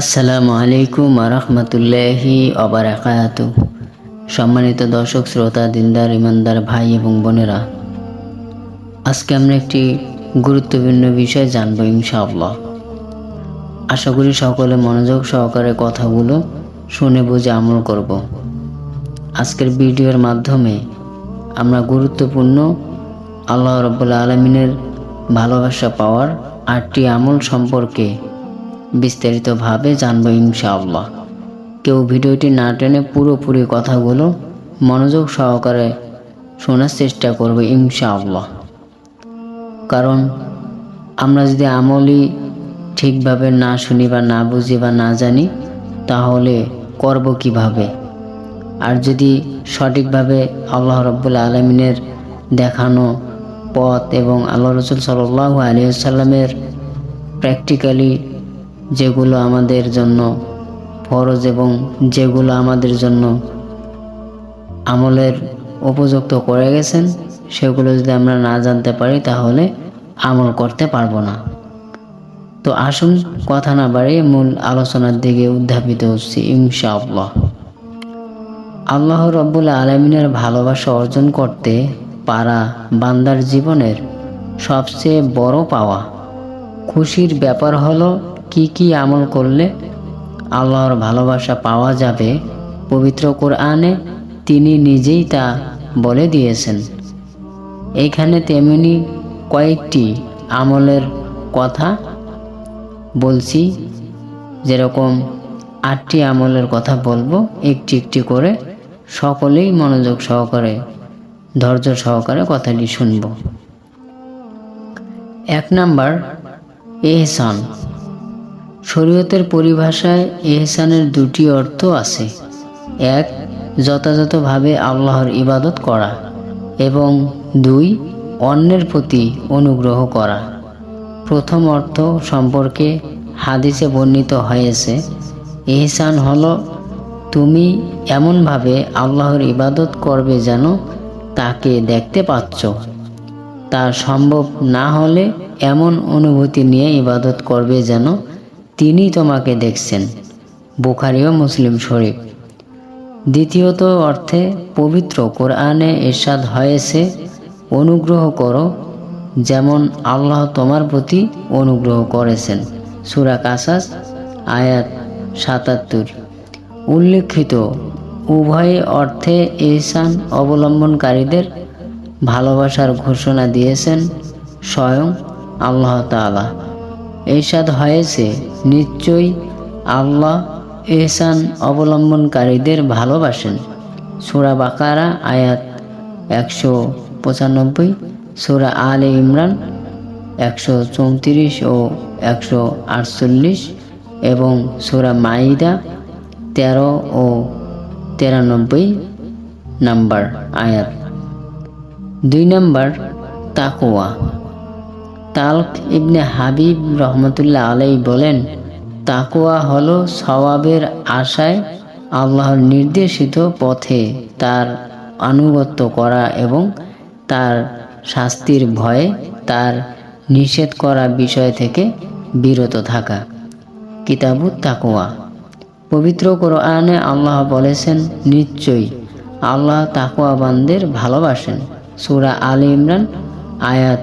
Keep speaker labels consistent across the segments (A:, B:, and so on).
A: আসসালামু আলাইকুম রহমতুল্লাহি অবরাকাতু। সম্মানিত দর্শক শ্রোতা, দিনদার ইমানদার ভাই এবং বোনেরা, আজকে আমরা একটি গুরুত্বপূর্ণ বিষয় জানব ইনশাআল্লাহ। আশা করি সকলে মনোযোগ সহকারে কথাগুলো শুনে বুঝে আমল করব। আজকের ভিডিওর মাধ্যমে আমরা গুরুত্বপূর্ণ আল্লাহ রাব্বুল আলামিনের ভালোবাসা পাওয়ার 8টি আমল সম্পর্কে বিস্তারিতভাবে জানব ইনশাআল্লাহ। কেউ ভিডিওটি না টেনে পুরোপুরি কথাগুলো মনোযোগ সহকারে শোনার চেষ্টা করবে ইনশাআল্লাহ। কারণ আমরা যদি আমলই ঠিকভাবে না শুনি বা না বুঝি বা না জানি, তাহলে করব কিভাবে? আর যদি সঠিকভাবে আল্লাহ রাব্বুল আলামিনের দেখানো পথ এবং আল্লাহ রাসূল সাল্লাল্লাহু আলাইহি ওয়াসাল্লামের প্র্যাকটিক্যালি যেগুলো আমাদের জন্য ফরজ এবং যেগুলো আমাদের জন্য আমলের উপযুক্ত করে গেছেন, সেগুলো যদি আমরা না জানতে পারি তাহলে আমল করতে পারবো না। তো আসুন কথা না বাড়িয়ে মূল আলোচনার দিকে উদ্ধাপিত হচ্ছি ইনশাআল্লাহ। আল্লাহ রাব্বুল আলামিনের ভালোবাসা অর্জন করতে পারা বান্দার জীবনের সবচেয়ে বড় পাওয়া। খুশির ব্যাপার হলো কি আমল করলে আল্লাহর ভালোবাসা পাওয়া যাবে। পবিত্র কোরআনে তিনি নিজেই তা বলে দিয়েছেন। এইখানে তেমনি কয়েকটি আমলের কথা বলছি, যেরকম 8টি আমলের কথা বলবো একটি একটি করে। সকলেই মনোযোগ সহকারে ধৈর্য সহকারে কথাটি শুনব। 1 নাম্বার, ইহসান। শরীয়তের পরিভাষায় ইহসানের 2টি অর্থ আছে। 1, যথাযথভাবে আল্লাহর ইবাদত করা, এবং 2, অন্যের প্রতি অনুগ্রহ করা। প্রথম অর্থ সম্পর্কে হাদিসে বর্ণিত হয়েছে, ইহসান হলো তুমি এমনভাবে আল্লাহর ইবাদত করবে যেন তাকে দেখতে পাচ্ছ। তা সম্ভব না হলে এমন অনুভূতি নিয়ে ইবাদত করবে যেন তিনি তোমাকে দেখছেন। বুখারী ও মুসলিম শরীফ। দ্বিতীয়ত অর্থে পবিত্র কোরআনে ইরশাদ হয়েছে, অনুগ্রহ করো যেমন আল্লাহ তোমার প্রতি অনুগ্রহ করেছেন। সূরা কাসাস আয়াত 77। উল্লেখিত উভয় অর্থে ইহসান অবলম্বনকারীদের ভালোবাসার ঘোষণা দিয়েছেন স্বয়ং আল্লাহ তাআলা। ইরশাদ হয়েছে, নিশ্চয়ই আল্লাহ ইহসান অবলম্বনকারীদের ভালোবাসেন। সূরা বাকারা আয়াত 195, সূরা আলে ইমরান 134 ও 148, এবং সূরা মাইদা 13 ও 93 নাম্বার আয়াত। 2 নাম্বার, তাকওয়া। তালক ইবনে হাবিব রহমতুল্লাহ আলাইহি বলেন, তাকওয়া হলো সওয়াবের আশায় আল্লাহর নির্দেশিত পথে তার আনুগত্য করা এবং তার শাস্তির ভয়ে তার নিষেধ করা বিষয় থেকে বিরত থাকা। কিতাবুত তাকওয়া। পবিত্র কোরআনে আল্লাহ বলেছেন, নিশ্চয়ই আল্লাহ তাকওয়াবানদের ভালোবাসেন। সূরা আলে ইমরান আয়াত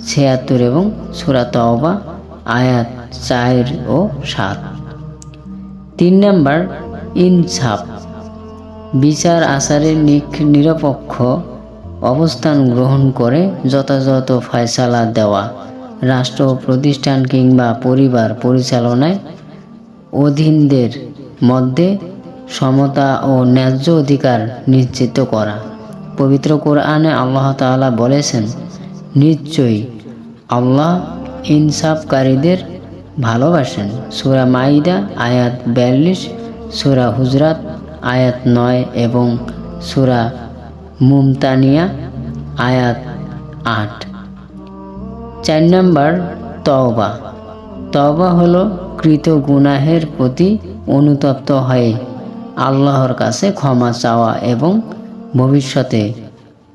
A: 76 এবং সূরা তাওবা আয়াত 4 ও 7। 3 নাম্বার, ইনসাফ। বিচার আচারে নিরপেক্ষ অবস্থান গ্রহণ করে যথাযথ ফয়সালা দেওয়া। রাষ্ট্র প্রতিষ্ঠান কিংবা পরিবার পরিচালনায় অধীনদের মধ্যে সমতা ও ন্যায্য অধিকার নিশ্চিত করা। পবিত্র কোরআনে আল্লাহ তাআলা বলেছেন, নিশ্চয়ই আল্লাহ ইনসাফকারীদের ভালোবাসেন। সূরা মাইদা আয়াত 42, সূরা হুজরাত আয়াত 9 এবং সূরা মুমতানিয়া আয়াত 8। 4 নাম্বার, তওবা। তওবা হলো কৃত গুনাহের প্রতি অনুতপ্ত হয়ে আল্লাহর কাছে ক্ষমা চাওয়া এবং ভবিষ্যতে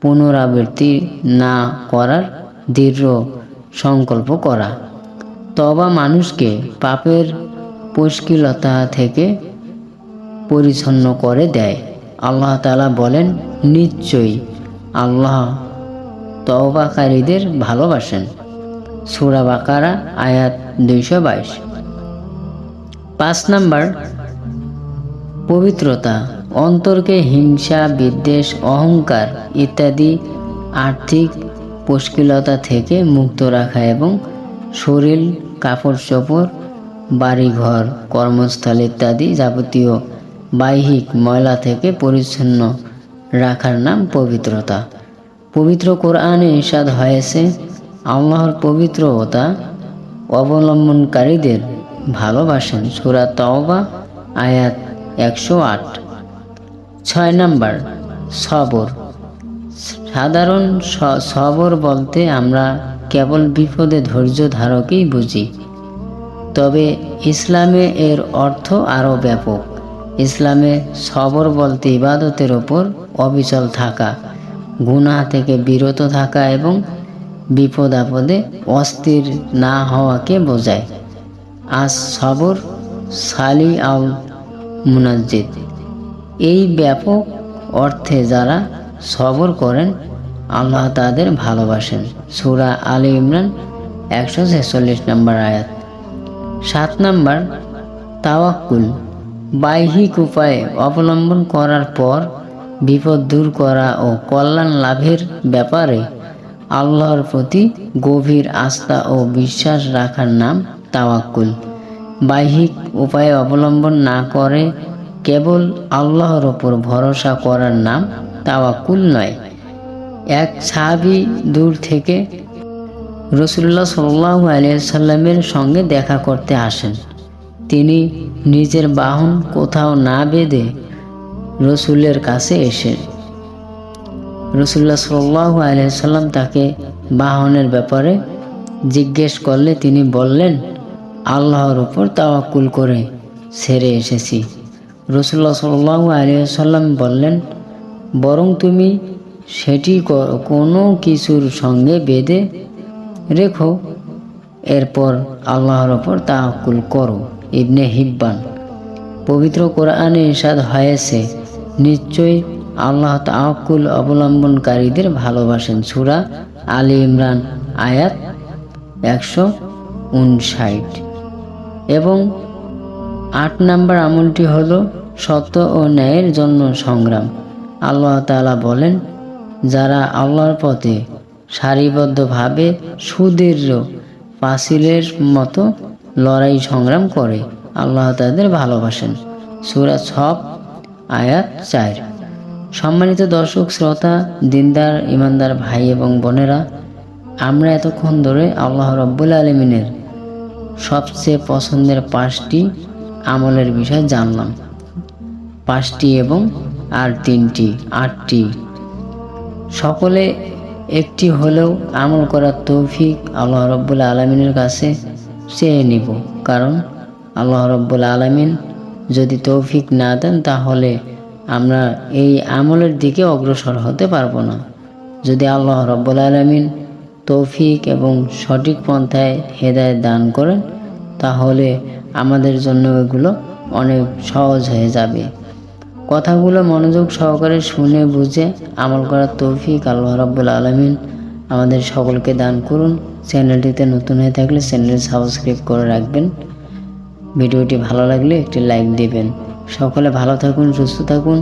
A: পুনরাবৃত্তি না করার দৃঢ় সংকল্প করা। তওবা মানুষকে পাপের পশকিলতা থেকে পরিচ্ছন্ন করে দেয়। আল্লাহ তাআলা বলেন, নিশ্চয়ই আল্লাহ তওবাকারীদের ভালোবাসেন। সূরা বাকারা আয়াত 222। 5 নাম্বার, পবিত্রতা। অন্তরকে হিংসা, বিদ্বেষ, অহংকার ইত্যাদি আর্থিক পশকিলতা থেকে মুক্ত রাখা এবং শরীর, কাপড় চোপড়, বাড়িঘর, কর্মস্থল ইত্যাদি যাবতীয় বাহ্যিক ময়লা থেকে পরিচ্ছন্ন রাখার নাম পবিত্রতা। পবিত্র কোরআনে ইরশাদ হয়েছে, আল্লাহর পবিত্রতা অবলম্বনকারীদের ভালোবাসেন। সূরা তাওবা আয়াত 108। 6 নাম্বার, সবর। সাধারণ সবর বলতে আমরা কেবল বিপদে ধৈর্য ধারকেই বুঝি, তবে ইসলামে এর অর্থ আরও ব্যাপক। ইসলামে সবর বলতে ইবাদতের ওপর অবিচল থাকা, গুনাহ থেকে বিরত থাকা এবং বিপদ আপদে অস্থির না হওয়াকে বোঝায়। আজ সবর সালি আল মুনাজ্জিদ। এই ব্যাপক অর্থে যারা সবর করেন আল্লাহ তাদের ভালোবাসেন। সূরা আলে ইমরান 146 নম্বর আয়াত। 7 নাম্বার, তাওয়াক্কুল। বাহ্যিক উপায় অবলম্বন করার পর বিপদ দূর করা ও কল্যাণ লাভের ব্যাপারে আল্লাহর প্রতি গভীর আস্থা ও বিশ্বাস রাখার নাম তাওয়াক্কুল। বাহ্যিক উপায় অবলম্বন না করে কেবল আল্লাহর ওপর ভরসা করার নাম তাওয়াক্কুল নয়। এক সাহাবী দূর থেকে রাসূলুল্লাহ সাল্লাল্লাহু আলাইহি সাল্লামের সঙ্গে দেখা করতে আসেন। তিনি নিজের বাহন কোথাও না বেঁধে রসুলের কাছে এসে রাসূলুল্লাহ সাল্লাল্লাহু আলাইহি সাল্লাম তাকে বাহনের ব্যাপারে জিজ্ঞেস করলে তিনি বললেন, আল্লাহর উপর তাওয়াক্কুল করে ছেড়ে এসেছি। রাসূলুল্লাহ সাল্লাল্লাহু আলাইহি সাল্লাম বললেন, বরং তুমি সেটি কোনো কিছুর সঙ্গে বেঁধে রেখো, এরপর আল্লাহর ওপর তাওয়াক্কুল করো। ইবনে হিব্বান। পবিত্র কোরআনে ইরশাদ হয়েছে, নিশ্চয়ই আল্লাহ তাওয়াক্কুল অবলম্বনকারীদের ভালোবাসেন। সূরা আলী ইমরান আয়াত 159। এবং 8 নাম্বার আমলটি হলো সত্য ও ন্যায়ের জন্য সংগ্রাম। আল্লাহ তাআলা বলেন, যারা আল্লাহর পথে সারিবদ্ধভাবে সুদীর্ঘ পাঁচিলের মতো লড়াই সংগ্রাম করে আল্লাহ তাদের ভালোবাসেন। সূরা সফ আয়াত 4। সম্মানিত দর্শক শ্রোতা, দিনদার ইমানদার ভাই এবং বোনেরা, আমরা এতক্ষণ ধরে আল্লাহ রাব্বুল আলামিনের সবচেয়ে পছন্দের 5টি আমলের বিষয় জানলাম। 5টি এবং আর 3টি 8টি, সকলে একটি হলেও আমল করার তৌফিক আল্লাহ রাব্বুল আলামিনের কাছে চেয়ে নিব। কারণ আল্লাহ রাব্বুল আলামিন যদি তৌফিক না দেন তাহলে আমরা এই আমলের দিকে অগ্রসর হতে পারবো না। যদি আল্লাহ রাব্বুল আলামিন তৌফিক এবং সঠিক পন্থায় হেদায়েত দান করেন তাহলে আমাদের জন্য এগুলো অনেক সহজ হয়ে যাবে। কথাগুলো মনোযোগ সহকারে শুনে বুঝে আমল করার তৌফিক আল্লাহ রাব্বুল আলামিন আমাদের সকলকে দান করুন। চ্যানেলটিতে নতুন হয়ে থাকলে চ্যানেল সাবস্ক্রাইব করে রাখবেন। ভিডিওটি ভালো লাগলে একটি লাইক দিবেন। সকলে ভালো থাকুন, সুস্থ থাকুন।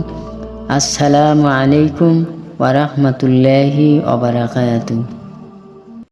A: আসসালামু আলাইকুম ওয়া রাহমাতুল্লাহি ওয়া বারাকাতুহু।